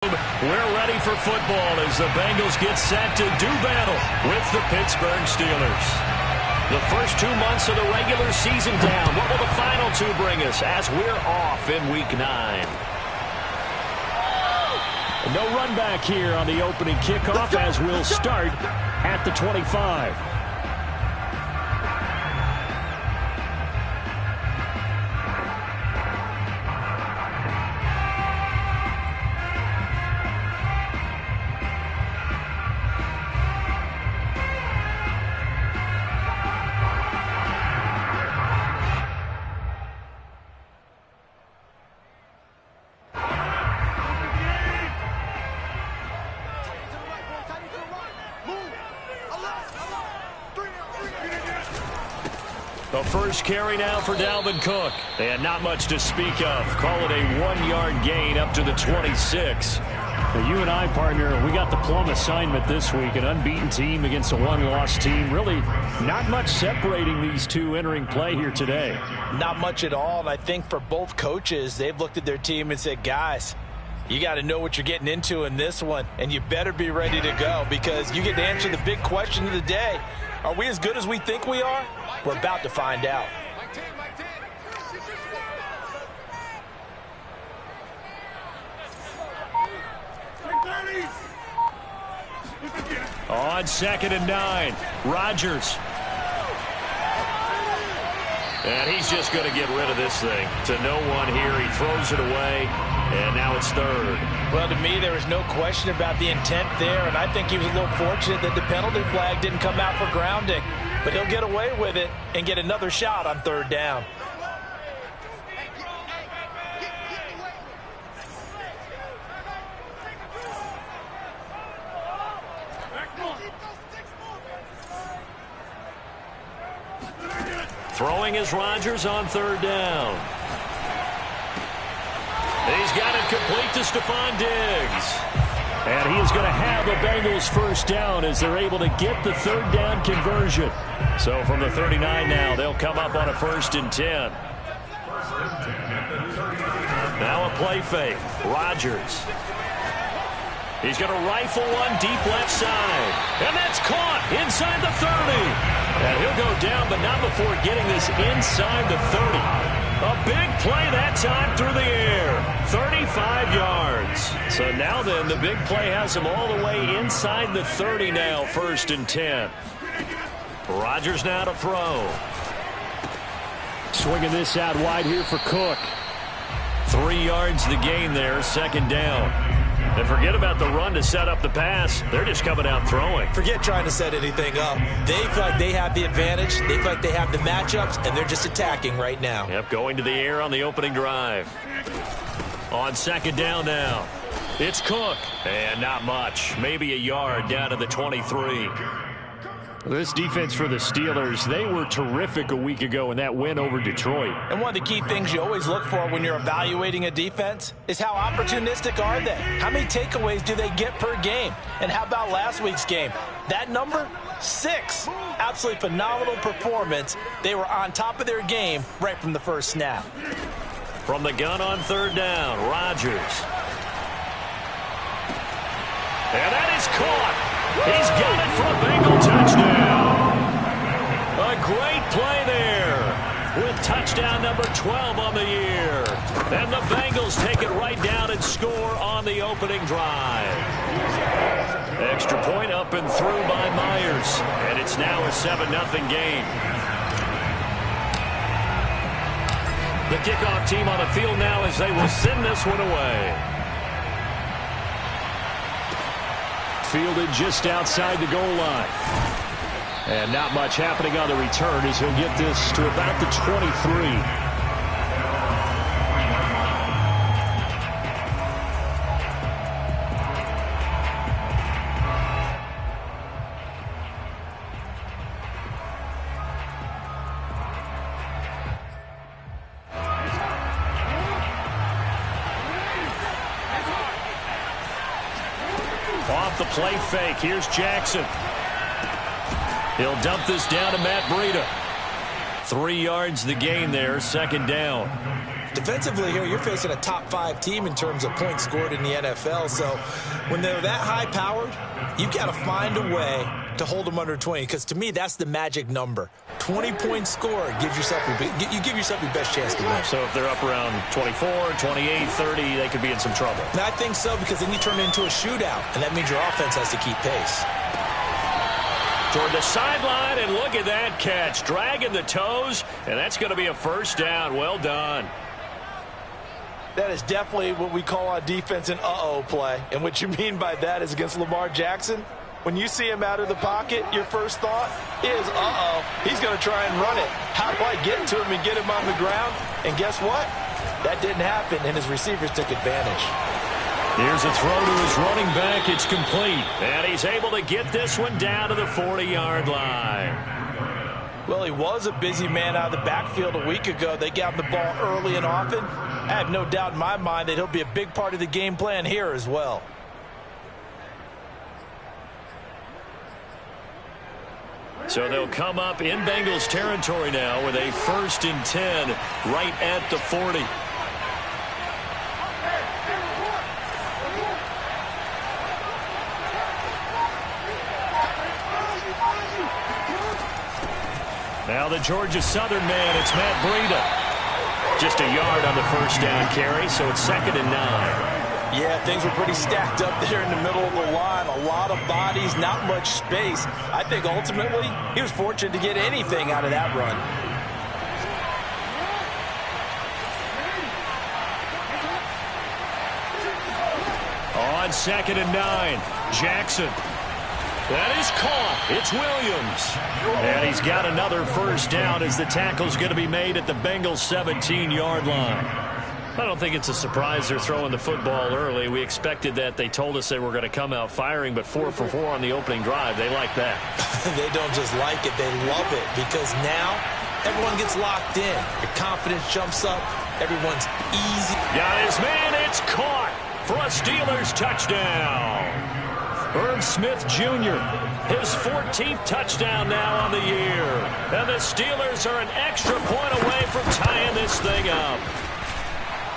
We're ready for football as the Bengals get set to do battle with the Pittsburgh Steelers. The first 2 months of the regular season down. What will the final two bring us as we're off in Week 9? No run back here on the opening kickoff as we'll start at the 25. The first carry now for Dalvin Cook. And not much to speak of. Call it a 1-yard gain up to the 26. Well, you and I, partner, we got the plum assignment this week. An unbeaten team against a one-loss team. Really not much separating these two entering play here today. Not much at all. And I think for both coaches, they've looked at their team and said, guys, you got to know what you're getting into in this one. And you better be ready to go because you get to answer the big question of the day. Are we as good as we think we are? We're about to find out. On 2nd and 9, Rodgers. And he's just going to get rid of this thing. To no one here, he throws it away, and now it's 3rd. Well, to me, there was no question about the intent there, and I think he was a little fortunate that the penalty flag didn't come out for grounding. But he'll get away with it and get another shot on 3rd down. Throwing is Rodgers on 3rd down. He's got it complete to Stephon Diggs. And he is going to have a Bengals first down as they're able to get the 3rd down conversion. So from the 39 now, they'll come up on a 1st and 10. Now a play fake. Rodgers. He's going to rifle one deep left side. And that's caught inside the 30. And he'll go down, but not before getting this inside the 30. A big play that time through the air. 35 yards. So now then, the big play has him all the way inside the 30 now, 1st and 10. Rodgers now to throw. Swinging this out wide here for Cook. 3 yards the gain there, 2nd down. And forget about the run to set up the pass. They're just coming out throwing. Forget trying to set anything up. They feel like they have the advantage. They feel like they have the matchups, and they're just attacking right now. Yep, going to the air on the opening drive. On 2nd down now. It's Cook. And not much. Maybe a yard down to the 23. This defense for the Steelers, they were terrific a week ago in that win over Detroit. And one of the key things you always look for when you're evaluating a defense is how opportunistic are they? How many takeaways do they get per game? And how about last week's game? That number? 6. Absolutely phenomenal performance. They were on top of their game right from the first snap. From the gun on 3rd down, Rodgers. And that is caught. He's got it for a Bengal touchdown. A great play there with touchdown number 12 on the year. And the Bengals take it right down and score on the opening drive. Extra point up and through by Myers. And it's now a 7-0 game. The kickoff team on the field now as they will send this one away. Fielded just outside the goal line. And not much happening on the return as he'll get this to about the 23. Off the play fake. Here's Jackson. He'll dump this down to Matt Breida. 3 yards the gain there, 2nd down. Defensively here, you're facing a top-5 team in terms of points scored in the NFL. So when they're that high-powered, you've got to find a way to hold them under 20, because to me, that's the magic number. 20 points scored gives yourself you give yourself your best chance to win. So if they're up around 24, 28, 30, they could be in some trouble. And I think so, because then you turn it into a shootout, and that means your offense has to keep pace. Toward the sideline, and look at that catch. Dragging the toes, and that's going to be a first down. Well done. That is definitely what we call on defense an uh-oh play. And what you mean by that is against Lamar Jackson, when you see him out of the pocket, your first thought is, uh-oh, he's going to try and run it. How do I get to him and get him on the ground? And guess what? That didn't happen, and his receivers took advantage. Here's a throw to his running back. It's complete. And he's able to get this one down to the 40-yard line. Well, he was a busy man out of the backfield a week ago. They got him the ball early and often. I have no doubt in my mind that he'll be a big part of the game plan here as well. So they'll come up in Bengals territory now with a 1st and 10 right at the 40. Now the Georgia Southern man, it's Matt Breida. Just a yard on the first down carry, so it's 2nd and 9. Yeah, things were pretty stacked up there in the middle of the line. A lot of bodies, not much space. I think ultimately he was fortunate to get anything out of that run. On 2nd and 9, Jackson. That is caught. It's Williams. And he's got another first down as the tackle's going to be made at the Bengals 17-yard line. I don't think it's a surprise they're throwing the football early. We expected that. They told us they were going to come out firing, but 4 for 4 on the opening drive. They like that. They don't just like it. They love it, because now everyone gets locked in. Your confidence jumps up. Everyone's easy. Got his man. It's caught for a Steelers touchdown. Irv Smith Jr., his 14th touchdown now on the year. And the Steelers are an extra point away from tying this thing up.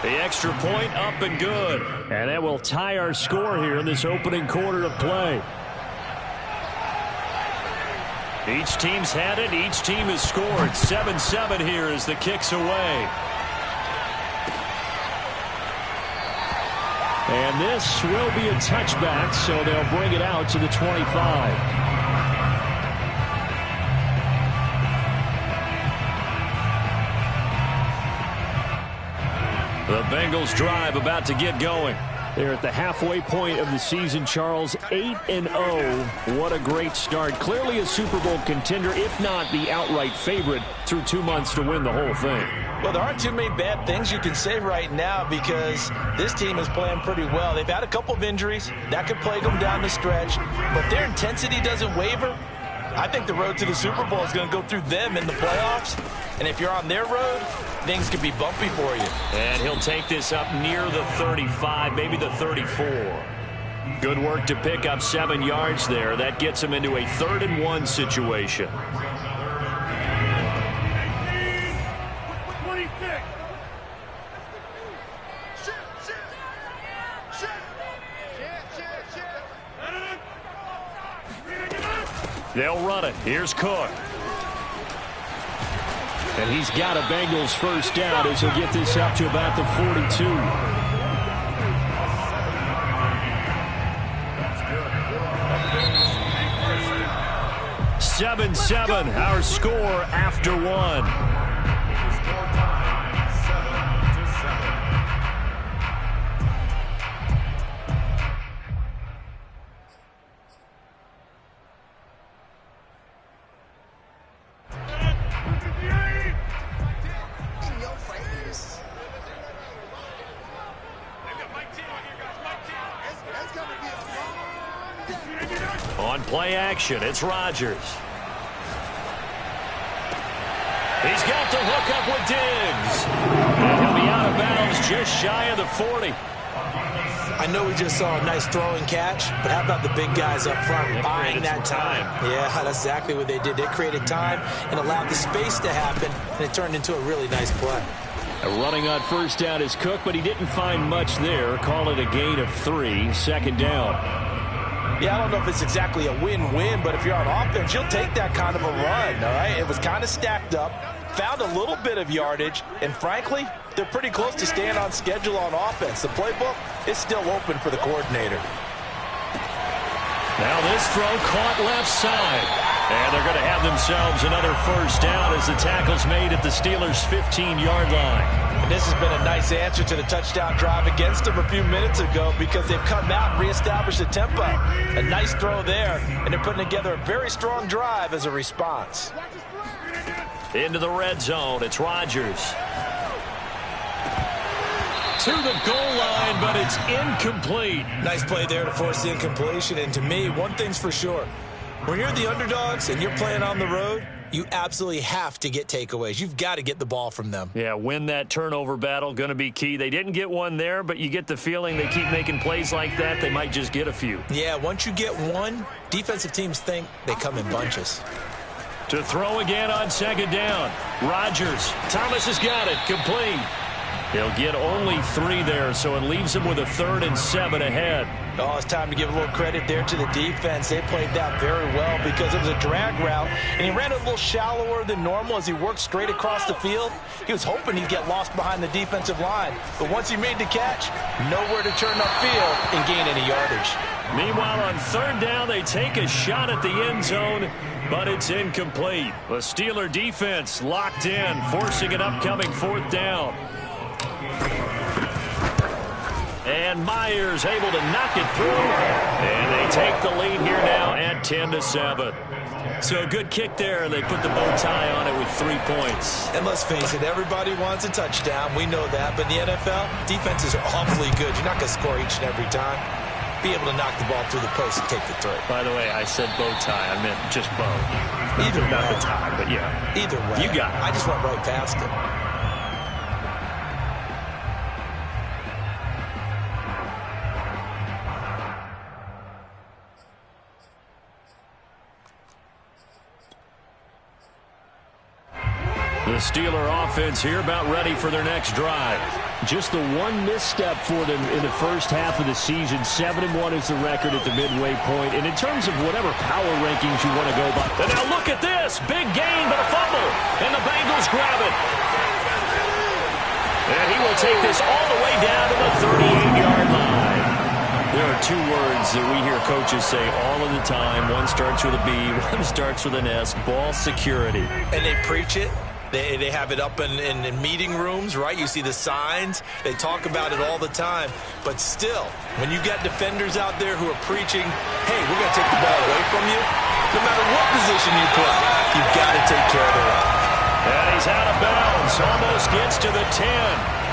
The extra point up and good. And that will tie our score here in this opening quarter of play. Each team's had it. Each team has scored. 7-7 here as the kick's away. And this will be a touchback, so they'll bring it out to the 25. The Bengals drive about to get going. They're at the halfway point of the season, Charles. 8-0. What a great start. Clearly a Super Bowl contender, if not the outright favorite, through 2 months to win the whole thing. Well, there aren't too many bad things you can say right now, because this team is playing pretty well. They've had a couple of injuries. That could plague them down the stretch. But their intensity doesn't waver. I think the road to the Super Bowl is going to go through them in the playoffs. And if you're on their road, things could be bumpy for you. And he'll take this up near the 35, maybe the 34. Good work to pick up 7 yards there. That gets him into a 3rd and 1 situation. They'll run it. Here's Cook. And he's got a Bengals first down as he'll get this up to about the 42. 7-7, our score after 1. On play action, it's Rodgers. He's got the hook up with Diggs. And he'll be out of bounds just shy of the 40. I know we just saw a nice throw and catch, but how about the big guys up front buying that time? Yeah, that's exactly what they did. They created time and allowed the space to happen, and it turned into a really nice play. Running on first down is Cook, but he didn't find much there. Call it a gain of 3, second down. Yeah, I don't know if it's exactly a win-win, but if you're on offense, you'll take that kind of a run, all right? It was kind of stacked up, found a little bit of yardage, and frankly, they're pretty close to staying on schedule on offense. The playbook is still open for the coordinator. Now this throw caught left side. And they're going to have themselves another first down as the tackle's made at the Steelers' 15-yard line. And this has been a nice answer to the touchdown drive against them a few minutes ago because they've come out and reestablished the tempo. A nice throw there, and they're putting together a very strong drive as a response. Into the red zone, it's Rodgers. To the goal line, but it's incomplete. Nice play there to force the incompletion, and to me, one thing's for sure. When you're the underdogs and you're playing on the road, you absolutely have to get takeaways. You've got to get the ball from them. Yeah, win that turnover battle, going to be key. They didn't get one there, but you get the feeling they keep making plays like that, they might just get a few. Yeah, once you get one, defensive teams think they come in bunches. To throw again on second down. Rodgers. Thomas has got it. Complete. He'll get only 3 there, so it leaves him with a 3rd and 7 ahead. Oh, it's time to give a little credit there to the defense. They played that very well because it was a drag route, and he ran a little shallower than normal as he worked straight across the field. He was hoping he'd get lost behind the defensive line, but once he made the catch, nowhere to turn upfield and gain any yardage. Meanwhile, on 3rd down, they take a shot at the end zone, but it's incomplete. The Steeler defense locked in, forcing an upcoming 4th down. And Myers able to knock it through. And they take the lead here now at 10-7. So a good kick there, and they put the bow tie on it with 3 points. And let's face it, everybody wants a touchdown. We know that. But in the NFL, defenses are awfully good. You're not going to score each and every time. Be able to knock the ball through the post and take the throw. By the way, I said bow tie. I meant just bow. Either way. Not the tie, but yeah. Either way. You got it. I just went right past it. The Steeler offense here about ready for their next drive. Just the one misstep for them in the first half of the season. 7-1 is the record at the midway point. And in terms of whatever power rankings you want to go by. And now look at this. Big gain, but a fumble. And the Bengals grab it. And he will take this all the way down to the 38-yard line. There are 2 words that we hear coaches say all of the time. One starts with a B, one starts with an S. Ball security. And they preach it. They have it up in meeting rooms, right? You see the signs. They talk about it all the time. But still, when you got defenders out there who are preaching, hey, we're going to take the ball away from you, no matter what position you play, you've got to take care of the run. And he's out of bounds. Almost gets to the 10.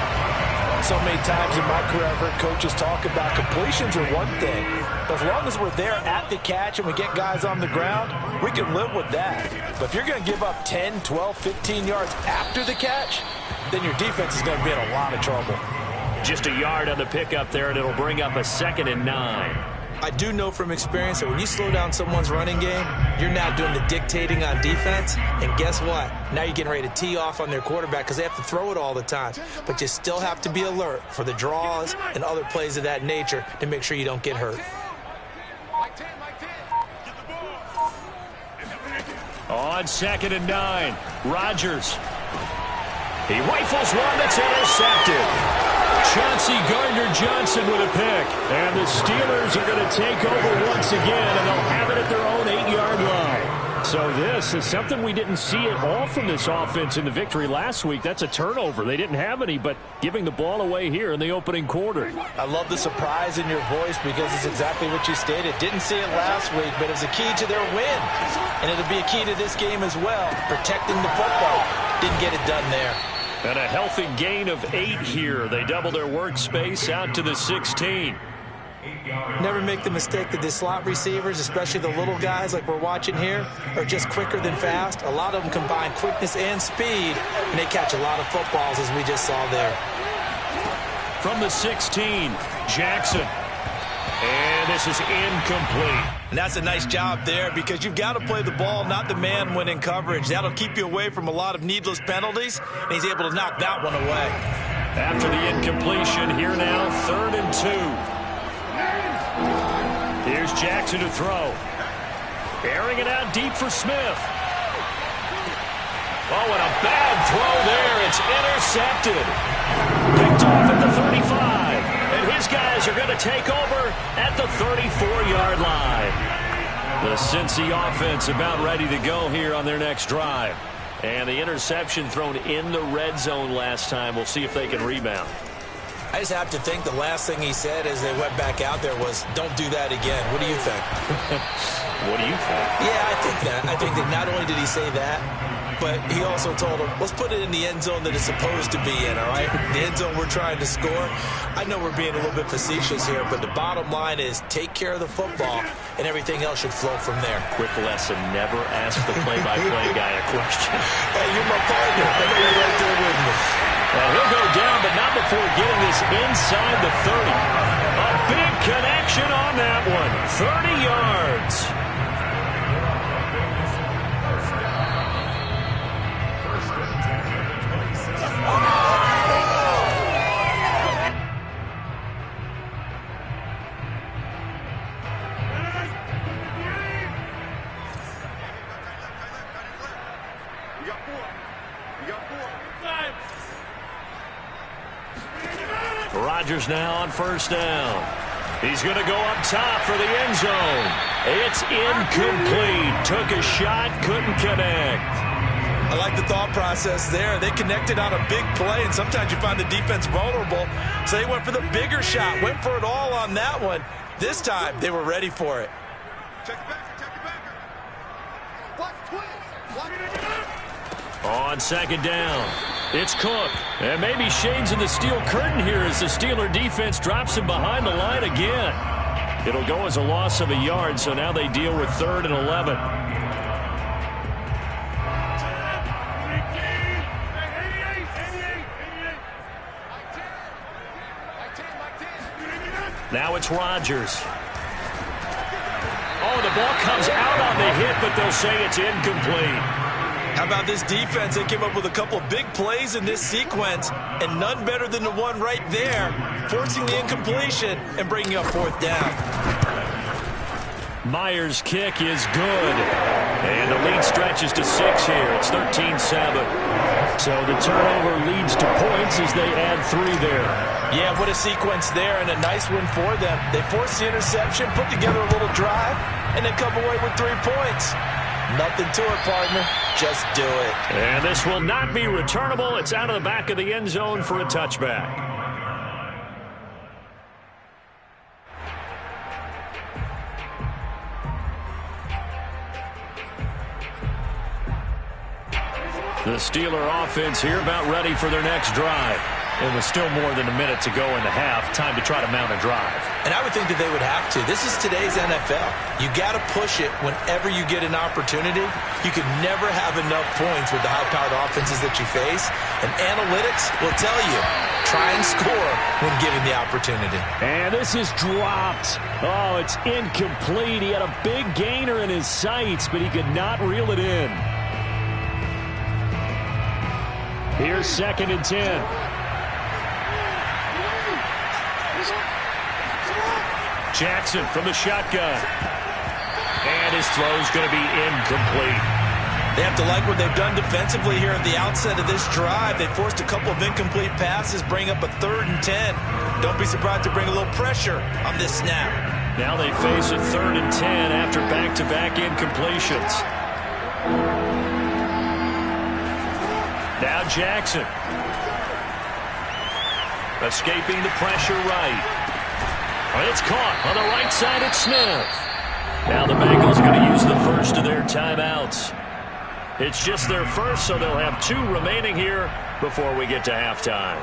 So many times in my career, I've heard coaches talk about completions are one thing. But as long as we're there at the catch and we get guys on the ground, we can live with that. But if you're going to give up 10, 12, 15 yards after the catch, then your defense is going to be in a lot of trouble. Just a yard on the pickup there, and it'll bring up a 2nd and 9. I do know from experience that when you slow down someone's running game, you're now doing the dictating on defense. And guess what? Now you're getting ready to tee off on their quarterback because they have to throw it all the time. But you still have to be alert for the draws and other plays of that nature to make sure you don't get hurt. On 2nd and 9, Rodgers. He rifles one that's intercepted. Chauncey Gardner-Johnson with a pick. And the Steelers are going to take over once again, and they'll have it at their own 8-yard line. So this is something we didn't see at all from this offense in the victory last week. That's a turnover. They didn't have any, but giving the ball away here in the opening quarter. I love the surprise in your voice because it's exactly what you stated. Didn't see it last week, but it was a key to their win. And it'll be a key to this game as well, protecting the football. Didn't get it done there. And a healthy gain of 8 here. They double their workspace out to the 16. Never make the mistake that the slot receivers, especially the little guys like we're watching here, are just quicker than fast. A lot of them combine quickness and speed, and they catch a lot of footballs, as we just saw there. From the 16, Jackson. And this pass is incomplete. And that's a nice job there because you've got to play the ball, not the man when in coverage. That'll keep you away from a lot of needless penalties, and he's able to knock that one away. After the incompletion, here now, 3rd and 2. Here's Jackson to throw. Airing it out deep for Smith. Oh, and a bad throw there. It's intercepted. Picked off at the 35. And his guys are going to take over at the 34-yard line. The Cincy offense about ready to go here on their next drive. And the interception thrown in the red zone last time. We'll see if they can rebound. I just have to think the last thing he said as they went back out there was, don't do that again. What do you think? What do you think? Yeah, I think that. I think that not only did he say that, but he also told him, let's put it in the end zone that it's supposed to be in, all right? The end zone we're trying to score. I know we're being a little bit facetious here, but the bottom line is take care of the football, and everything else should flow from there. Quick lesson, never ask the play-by-play guy a question. Hey, you're my partner. I know you're right there with me. He'll go down, but not before getting this inside the 30. A big connection on that one. 30 yards. Rodgers now on 1st down. He's going to go up top for the end zone. It's incomplete. Took a shot, couldn't connect. I like the thought process there. They connected on a big play, and sometimes you find the defense vulnerable. So they went for the bigger shot, went for it all on that one. This time, they were ready for it. Check it back. Watch twins. On 2nd down, it's Cook. And maybe shades in the steel curtain here as the Steeler defense drops him behind the line again. It'll go as a loss of a yard, so now they deal with 3rd and 11. Now it's Rodgers. Oh, the ball comes out on the hit, but they'll say it's incomplete. How about this defense? They came up with a couple of big plays in this sequence, and none better than the one right there, forcing the incompletion and bringing up 4th down. Myers' kick is good. And the lead stretches to 6 here. It's 13-7. So the turnover leads to points as they add 3 there. Yeah, what a sequence there, and a nice one for them. They forced the interception, put together a little drive, and then come away with 3 points. Nothing to it, partner. Just do it. And this will not be returnable. It's out of the back of the end zone for a touchback. The Steeler offense here about ready for their next drive. It was still more than a minute to go in the half. Time to try to mount a drive. And I would think that they would have to. This is today's NFL. You got to push it whenever you get an opportunity. You can never have enough points with the high-powered offenses that you face. And analytics will tell you, try and score when given the opportunity. And this is dropped. Oh, it's incomplete. He had a big gainer in his sights, but he could not reel it in. Here's 2nd and 10. Jackson from the shotgun. And his throw's going to be incomplete. They have to like what they've done defensively here at the outset of this drive. They forced a couple of incomplete passes, bring up a 3rd and 10. Don't be surprised to bring a little pressure on this snap. Now they face a 3rd and 10 after back-to-back incompletions. Now Jackson. Escaping the pressure right. It's caught on the right side at Smith. Now the Bengals are going to use the first of their timeouts. It's just their first, so they'll have 2 remaining here before we get to halftime.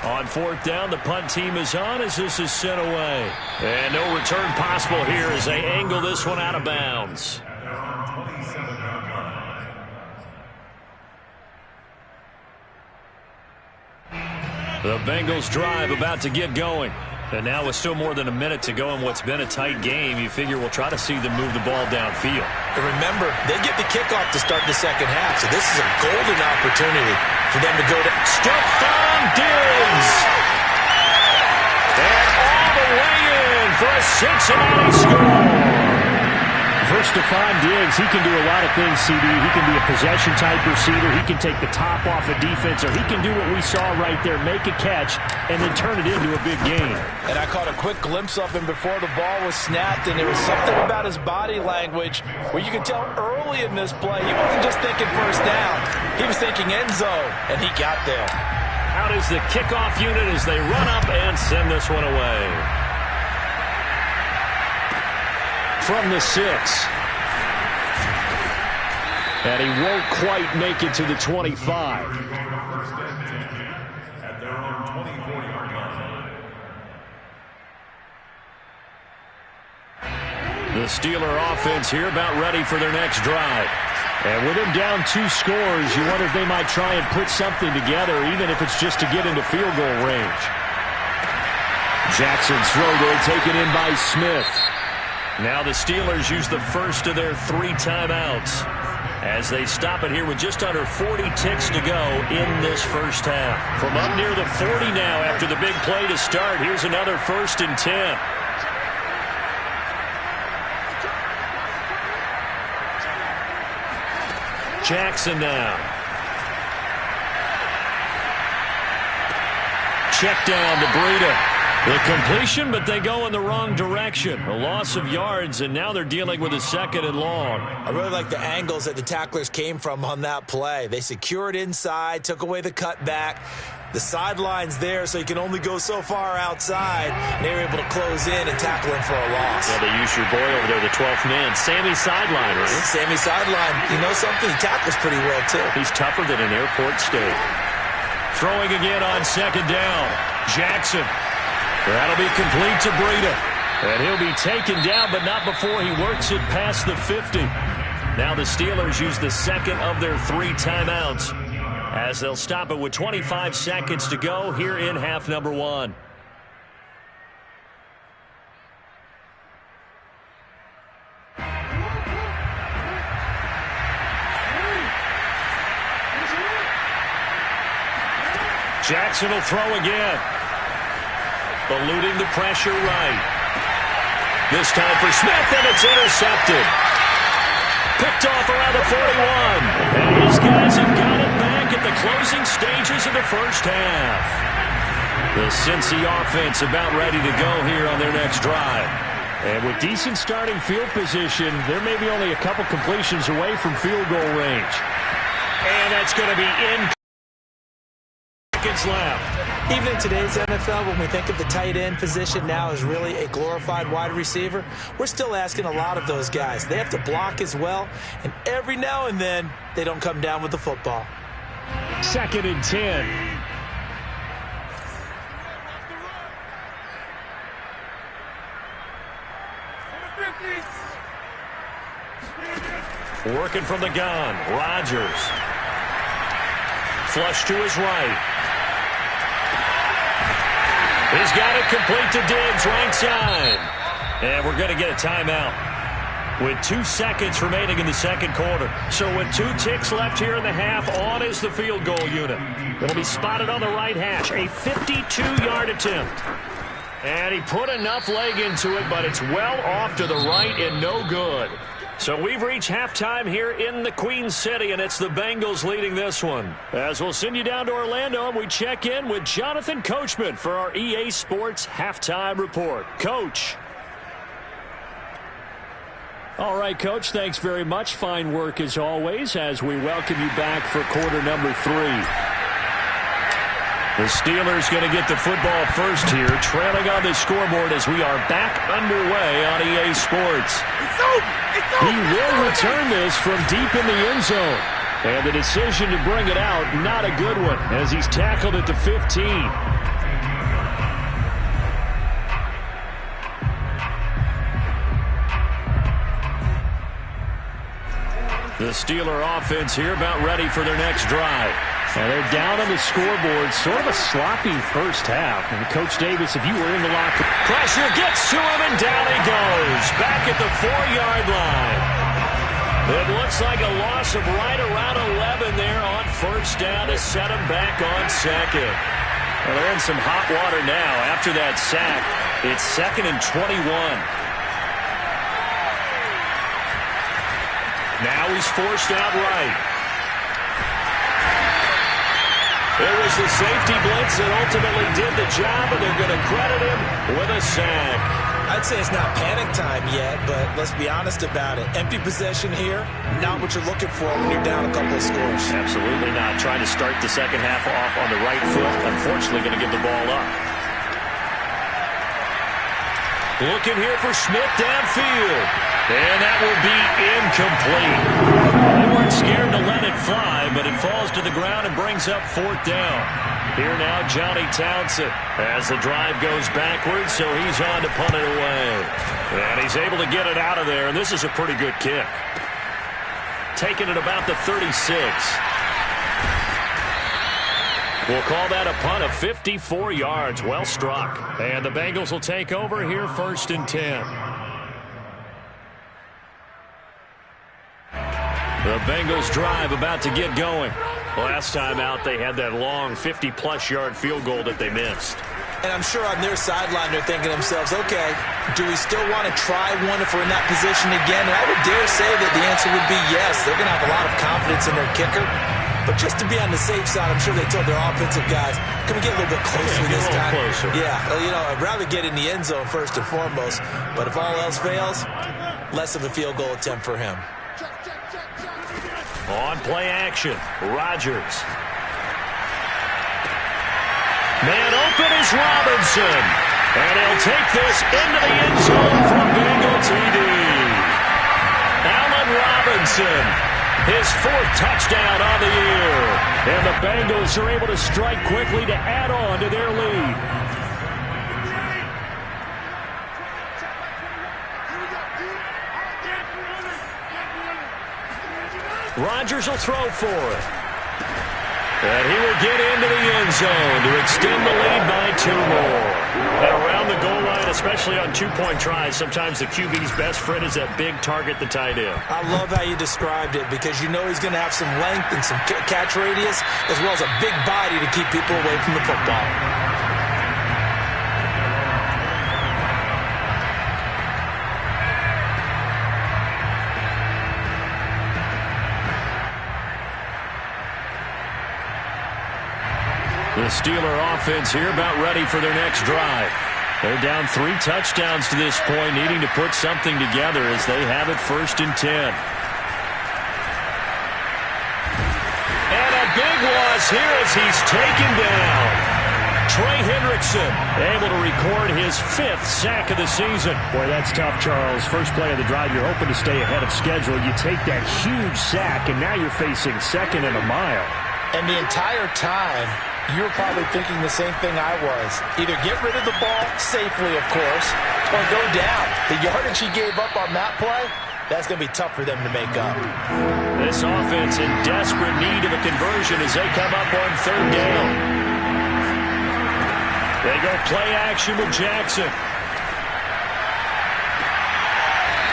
On 4th down, the punt team is on as this is sent away. And no return possible here as they angle this one out of bounds. The Bengals drive about to get going. And now with still more than a minute to go in what's been a tight game, you figure we'll try to see them move the ball downfield. And remember, they get the kickoff to start the second half, so this is a golden opportunity for them to go to Stephon Diggs. And all the way in for a Cincinnati score. For Stephon Diggs, he can do a lot of things, CD. He can be a possession-type receiver. He can take the top off a defense, or he can do what we saw right there, make a catch, and then turn it into a big game. And I caught a quick glimpse of him before the ball was snapped, and there was something about his body language where you could tell early in this play he wasn't just thinking first down. He was thinking end zone, and he got there. Out is the kickoff unit as they run up and send this one away. From the 6. And he won't quite make it to the 25. The Steeler offense here about ready for their next drive. And with him down 2 scores, you wonder if they might try and put something together, even if it's just to get into field goal range. Jackson's throw there taken in by Smith. Now the Steelers use the first of their 3 timeouts as they stop it here with just under 40 ticks to go in this first half. From up near the 40 now after the big play to start, here's another 1st and 10. Jackson now. Check down to Breida. The completion, but they go in the wrong direction. A loss of yards, and now they're dealing with a 2nd and long. I really like the angles that the tacklers came from on that play. They secured inside, took away the cutback. The sideline's there, so you can only go so far outside. And they were able to close in and tackle him for a loss. Yeah, they used your boy over there, the 12th man. Sammy sideline, right? Sammy sideline. You know something? He tackles pretty well, too. He's tougher than an airport steak. Throwing again on 2nd down. Jackson. That'll be complete to Breida. And he'll be taken down, but not before he works it past the 50. Now the Steelers use the 2nd of their 3 timeouts as they'll stop it with 25 seconds to go here in half number 1. Jackson will throw again. Eluding the pressure right. This time for Smith, and it's intercepted. Picked off around the 41. And these guys have got it back at the closing stages of the first half. The Cincy offense about ready to go here on their next drive. And with decent starting field position, they're maybe only a couple completions away from field goal range. And that's going to be in. Seconds left. Even in today's NFL, when we think of the tight end position now as really a glorified wide receiver, we're still asking a lot of those guys. They have to block as well, and every now and then, they don't come down with the football. 2nd and 10. Working from the gun, Rodgers. Flush to his right. He's got it complete to Diggs, right side. And we're going to get a timeout with 2 seconds remaining in the 2nd quarter. So with 2 ticks left here in the half, on is the field goal unit. It'll be spotted on the right hash, a 52-yard attempt. And he put enough leg into it, but it's well off to the right and no good. So we've reached halftime here in the Queen City, and it's the Bengals leading this one. As we'll send you down to Orlando, and we check in with Jonathan Coachman for our EA Sports Halftime Report. Coach. All right, Coach, thanks very much. Fine work as always as we welcome you back for quarter number 3. The Steelers going to get the football first here, trailing on the scoreboard as we are back underway on EA Sports. He will return this from deep in the end zone. And the decision to bring it out, not a good one, as he's tackled at the 15. The Steeler offense here about ready for their next drive. Well, they're down on the scoreboard. Sort of a sloppy first half. And Coach Davis, if you were in the locker room. Pressure gets to him, and down he goes. Back at the 4-yard line. It looks like a loss of right around 11 there on first down to set him back on second. Well, they're in some hot water now. After that sack, it's 2nd and 21. Now he's forced out right. It was the safety blitz that ultimately did the job, and they're going to credit him with a sack. I'd say it's not panic time yet, but let's be honest about it. Empty possession here, not what you're looking for when you're down a couple of scores. Absolutely not. Trying to start the second half off on the right foot. Unfortunately, going to give the ball up. Looking here for Smith downfield. And that will be incomplete. They weren't scared to let it fly, but it falls to the ground and brings up 4th down. Here now, Johnny Townsend as the drive goes backwards, so he's on to punt it away. And he's able to get it out of there, and this is a pretty good kick. Taking it about the 36. We'll call that a punt of 54 yards. Well struck. And the Bengals will take over here 1st and 10. The Bengals drive about to get going. Last time out, they had that long 50-plus yard field goal that they missed. And I'm sure on their sideline they're thinking to themselves, okay, do we still want to try one if we're in that position again? And I would dare say that the answer would be yes. They're going to have a lot of confidence in their kicker. But just to be on the safe side, I'm sure they told their offensive guys, can we get a little bit closer this time? Closer. Yeah, you know, I'd rather get in the end zone first and foremost. But if all else fails, less of a field goal attempt for him. On play action, Rodgers. Man open is Robinson. And he'll take this into the end zone for Bengal TD. Allen Robinson, his 4th touchdown on the year. And the Bengals are able to strike quickly to add on to their lead. Rodgers will throw for it. And he will get into the end zone to extend the lead by 2 more. And around the goal line, especially on 2-point tries, sometimes the QB's best friend is that big target, the tight end. I love how you described it because you know he's going to have some length and some catch radius as well as a big body to keep people away from the football. The Steeler offense here about ready for their next drive. They're down 3 touchdowns to this point, needing to put something together as they have it 1st and 10. And a big loss here as he's taken down. Trey Hendrickson able to record his 5th sack of the season. Boy, that's tough, Charles. First play of the drive, you're hoping to stay ahead of schedule. You take that huge sack, and now you're facing 2nd and a mile. And the entire time, you were probably thinking the same thing I was. Either get rid of the ball, safely of course, or go down. The yardage he gave up on that play, that's going to be tough for them to make up. This offense in desperate need of a conversion as they come up on 3rd down. They go play action with Jackson.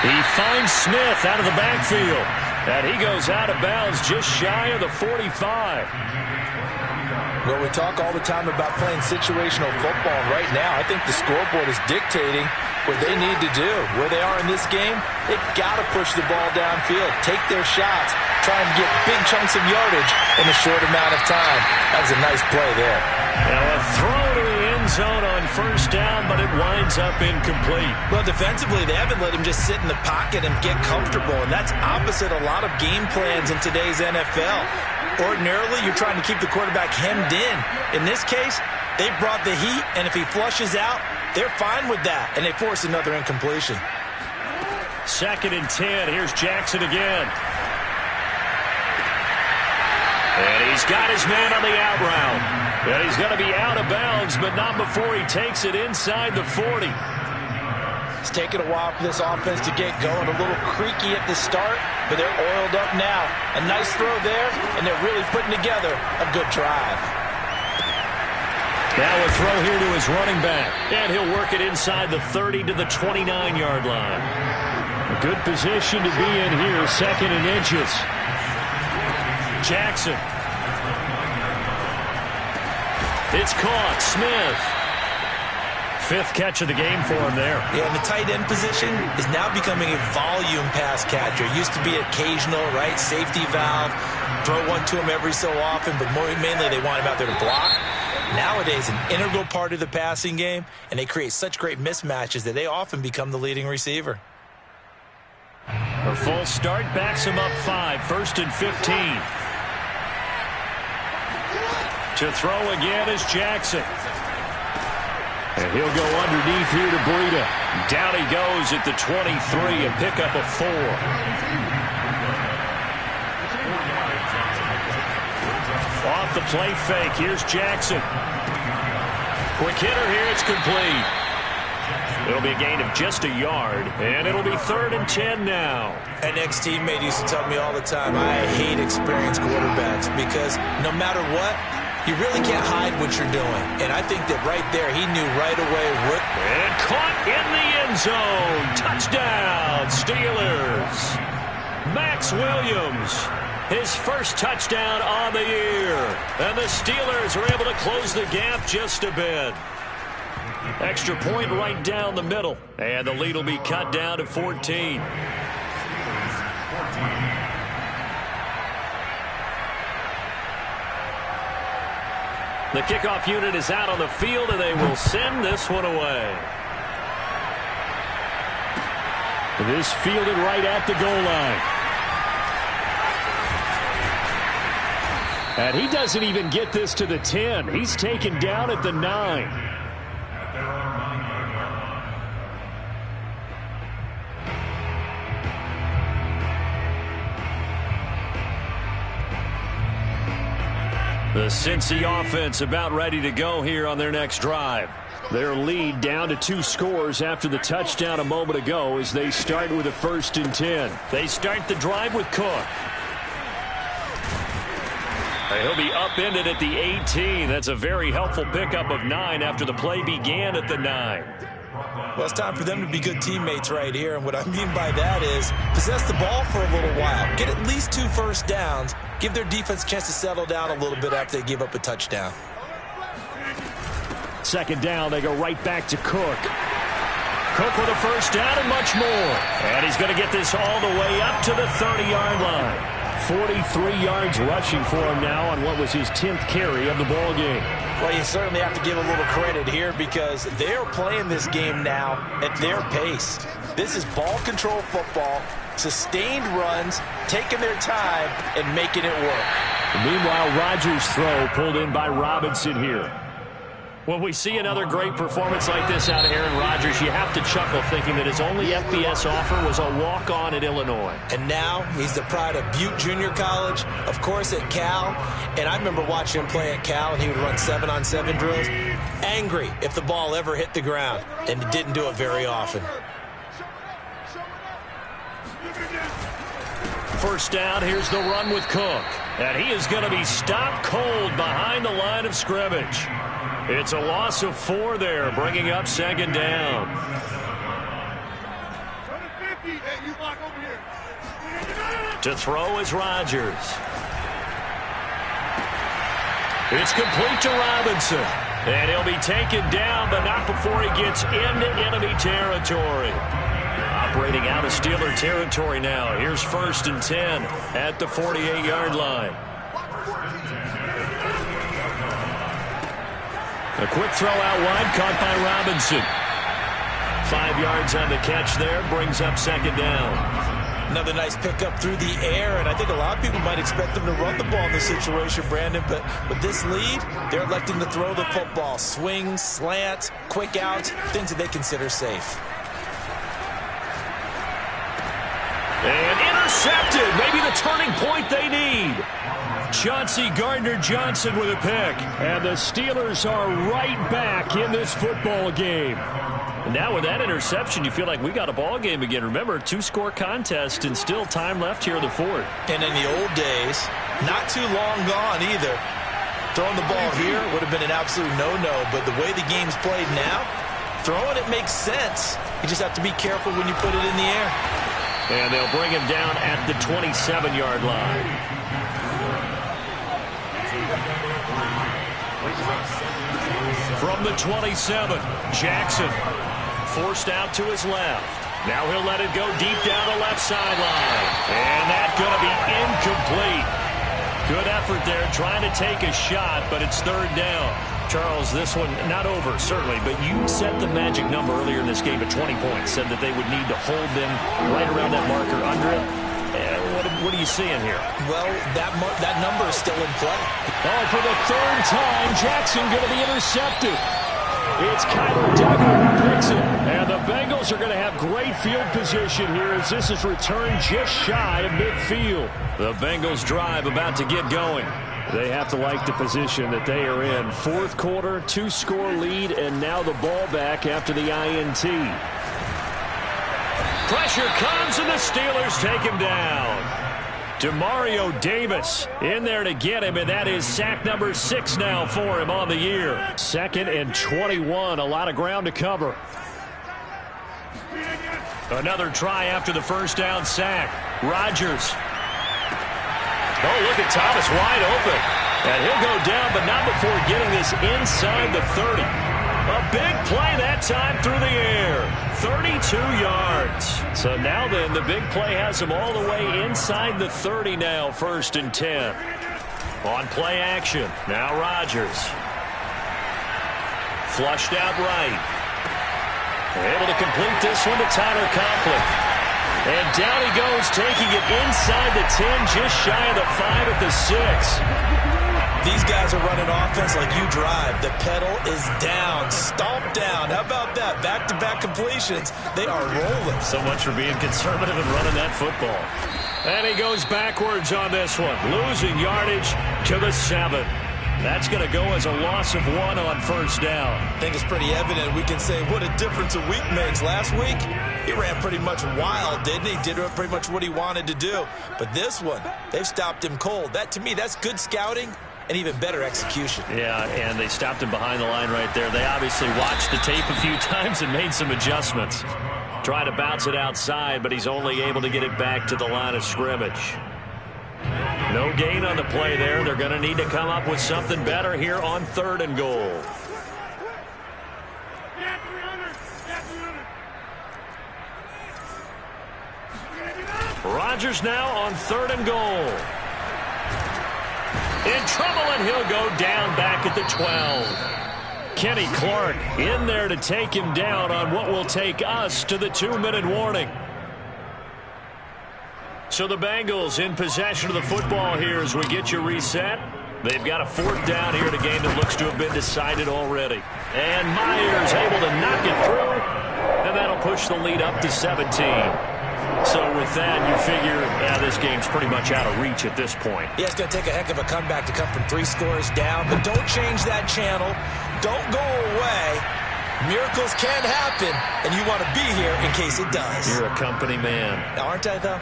He finds Smith out of the backfield. And he goes out of bounds just shy of the 45. Well, we talk all the time about playing situational football. Right now, I think the scoreboard is dictating what they need to do. Where they are in this game, they've got to push the ball downfield, take their shots, try and get big chunks of yardage in a short amount of time. That was a nice play there. Now a throw to the end zone on 1st down, but it winds up incomplete. Well, defensively, they haven't let him just sit in the pocket and get comfortable, and that's opposite a lot of game plans in today's NFL. Ordinarily, you're trying to keep the quarterback hemmed in. In this case, they brought the heat, and if he flushes out, they're fine with that, and they force another incompletion. 2nd and 10. Here's Jackson again. And he's got his man on the out route. And he's going to be out of bounds, but not before he takes it inside the 40. It's taken a while for this offense to get going. A little creaky at the start, but they're oiled up now. A nice throw there, and they're really putting together a good drive. Now a throw here to his running back, and he'll work it inside the 30 to the 29-yard line. A good position to be in here, 2nd and inches. Jackson. It's caught. Smith. 5th catch of the game for him there. Yeah, and the tight end position is now becoming a volume pass catcher. It used to be occasional, right? Safety valve. Throw one to him every so often, but mainly they want him out there to block. Nowadays, an integral part of the passing game, and they create such great mismatches that they often become the leading receiver. A full start backs him up 5, 1st and 15. To throw again is Jackson. And he'll go underneath here to Breida. Down he goes at the 23, a pickup of 4. Off the play fake, here's Jackson. Quick hitter here, it's complete. It'll be a gain of just a yard, and it'll be 3rd and 10 now. An ex-teammate used to tell me all the time, I hate experienced quarterbacks because no matter what, you really can't hide what you're doing. And I think that right there, he knew right away what. And caught in the end zone. Touchdown, Steelers. Max Williams, his first touchdown on the year. And the Steelers are able to close the gap just a bit. Extra point right down the middle. And the lead will be cut down to 14. The kickoff unit is out on the field, and they will send this one away. This fielded right at the goal line. And he doesn't even get this to the 10. He's taken down at the 9. The Cincy offense about ready to go here on their next drive. Their lead down to 2 scores after the touchdown a moment ago as they start with a 1st and 10. They start the drive with Cook. He'll be upended at the 18. That's a very helpful pickup of 9 after the play began at the 9. Well, it's time for them to be good teammates right here. And what I mean by that is possess the ball for a little while. Get at least 2 first downs. Give their defense a chance to settle down a little bit after they give up a touchdown. 2nd down, they go right back to Cook. Cook with a first down and much more. And he's going to get this all the way up to the 30-yard line. 43 yards rushing for him now on what was his 10th carry of the ball game. Well, you certainly have to give a little credit here because they're playing this game now at their pace. This is ball control football, sustained runs, taking their time, and making it work. Meanwhile, Rodgers' throw pulled in by Robinson here. When we see another great performance like this out of Aaron Rodgers, you have to chuckle thinking that his only FBS offer was a walk-on at Illinois. And now he's the pride of Butte Junior College, of course at Cal. And I remember watching him play at Cal, and he would run 7-on-7 drills. Angry if the ball ever hit the ground, and he didn't do it very often. First down, here's the run with Cook. And he is going to be stopped cold behind the line of scrimmage. It's a loss of 4 there, bringing up 2nd down. To throw is Rodgers. It's complete to Robinson. And he'll be taken down, but not before he gets into enemy territory. Operating out of Steeler territory now. Here's 1st and 10 at the 48-yard line. A quick throw out wide, caught by Robinson. 5 yards on the catch there, brings up 2nd down. Another nice pickup through the air, and I think a lot of people might expect them to run the ball in this situation, Brandon, but with this lead, they're electing to throw the football. Swings, slants, quick outs, things that they consider safe. And intercepted, maybe the turning point they need. Chauncey Gardner-Johnson with a pick. And the Steelers are right back in this football game. And now with that interception, you feel like we got a ball game again. Remember, 2-score contest and still time left here in the fourth. And in the old days, not too long gone either, throwing the ball here would have been an absolute no-no. But the way the game's played now, throwing it makes sense. You just have to be careful when you put it in the air. And they'll bring him down at the 27-yard line. From the 27, Jackson forced out to his left. Now he'll let it go deep down the left sideline. And that's going to be incomplete. Good effort there trying to take a shot, but it's third down. Charles, this one not over, certainly, but you set the magic number earlier in this game at 20 points, said that they would need to hold them right around that marker under it. What are you seeing here? Well, that number is still in play. Oh, for the third time, Jackson going to be intercepted. It's Kyler Duggar who picks it. And the Bengals are going to have great field position here as this is returned just shy of midfield. The Bengals drive about to get going. They have to like the position that they are in. Fourth quarter, 2-score lead, and now the ball back after the INT. Pressure comes, and the Steelers take him down. Demario Davis in there to get him, and that is sack number 6 now for him on the year. 2nd and 21, a lot of ground to cover. Another try after the first down sack. Rodgers. Oh, look at Thomas wide open. And he'll go down, but not before getting this inside the 30. A big play that time through the air. 32 yards. So now then, the big play has him all the way inside the 30 now, 1st and 10. On play action, now Rodgers. Flushed out right. Able to complete this one to Tyler Conklin. And down he goes, taking it inside the 10, just shy of the 5 at the 6. These guys are running offense like you drive. The pedal is down, stomped down. How about that? Back-to-back completions. They are rolling. So much for being conservative and running that football. And he goes backwards on this one, losing yardage to the 7. That's going to go as a loss of 1 on first down. I think it's pretty evident. We can say what a difference a week makes. Last week, he ran pretty much wild, didn't he? Did pretty much what he wanted to do. But this one, they've stopped him cold. That, to me, that's good scouting and even better execution. Yeah, and they stopped him behind the line right there. They obviously watched the tape a few times and made some adjustments. Try to bounce it outside, but he's only able to get it back to the line of scrimmage. No gain on the play there. They're going to need to come up with something better here on 3rd and goal. Rodgers now on 3rd and goal. In trouble, and he'll go down back at the 12. Kenny Clark in there to take him down on what will take us to the 2-minute warning. So the Bengals in possession of the football here as we get you reset. They've got a 4th down here in a game that looks to have been decided already. And Myers able to knock it through, and that'll push the lead up to 17. So with that, you figure, this game's pretty much out of reach at this point. Yeah, it's going to take a heck of a comeback to come from 3 scores down, but don't change that channel. Don't go away. Miracles can happen, and you want to be here in case it does. You're a company man. Aren't I, though?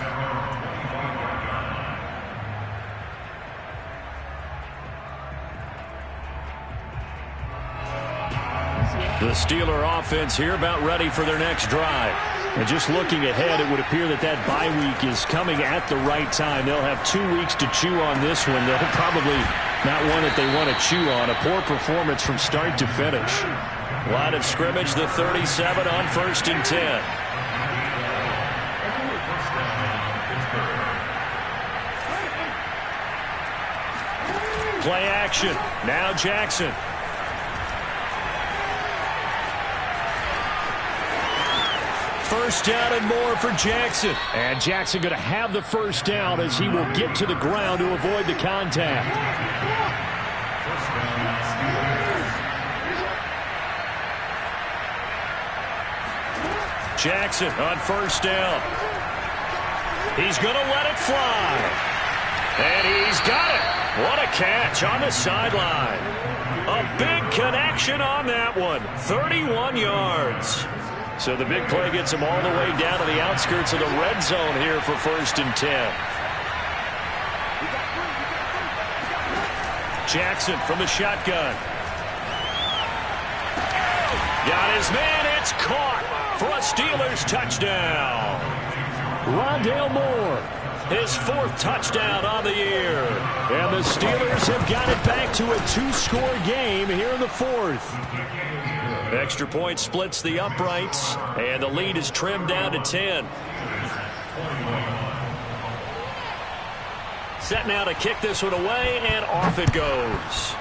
The Steeler offense here about ready for their next drive. And just looking ahead, it would appear that that bye week is coming at the right time. They'll have 2 weeks to chew on this one. They'll probably not one that they want to chew on. A poor performance from start to finish. Line of scrimmage, the 37 on 1st and 10. Play action. Now Jackson. First down and more for Jackson. And Jackson going to have the first down as he will get to the ground to avoid the contact. Jackson on first down. He's going to let it fly. And he's got it. What a catch on the sideline. A big connection on that one. 31 yards. So the big play gets him all the way down to the outskirts of the red zone here for 1st and 10. Jackson from the shotgun. Got his man. It's caught for a Steelers touchdown. Rondale Moore, his 4th touchdown on the year. And the Steelers have got it back to a 2-score game here in the 4th. Extra point splits the uprights, and the lead is trimmed down to 10. Set now to kick this one away, and off it goes.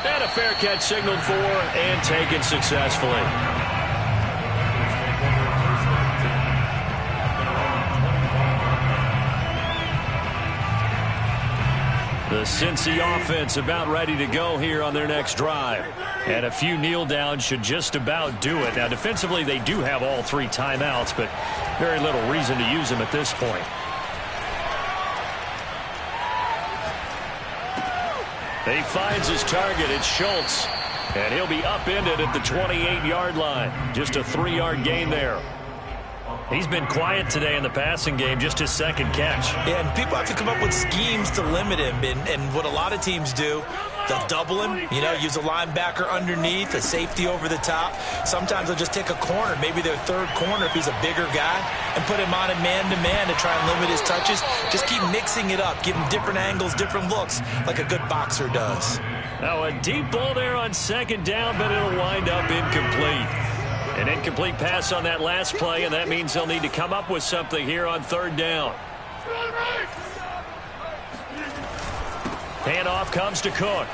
And a fair catch signaled for and taken successfully. The Cincy offense about ready to go here on their next drive. And a few kneel downs should just about do it. Now, defensively, they do have all 3 timeouts, but very little reason to use them at this point. He finds his target. It's Schultz. And he'll be upended at the 28-yard line. Just a 3-yard gain there. He's been quiet today in the passing game, just his 2nd catch. Yeah, and people have to come up with schemes to limit him. And what a lot of teams do, they'll double him, use a linebacker underneath, a safety over the top. Sometimes they'll just take a corner, maybe their 3rd corner if he's a bigger guy, and put him on a man-to-man to try and limit his touches. Just keep mixing it up, give him different angles, different looks, like a good boxer does. Now a deep ball there on 2nd down, but it'll wind up incomplete. An incomplete pass on that last play, and that means they'll need to come up with something here on 3rd down. Handoff comes to Cook.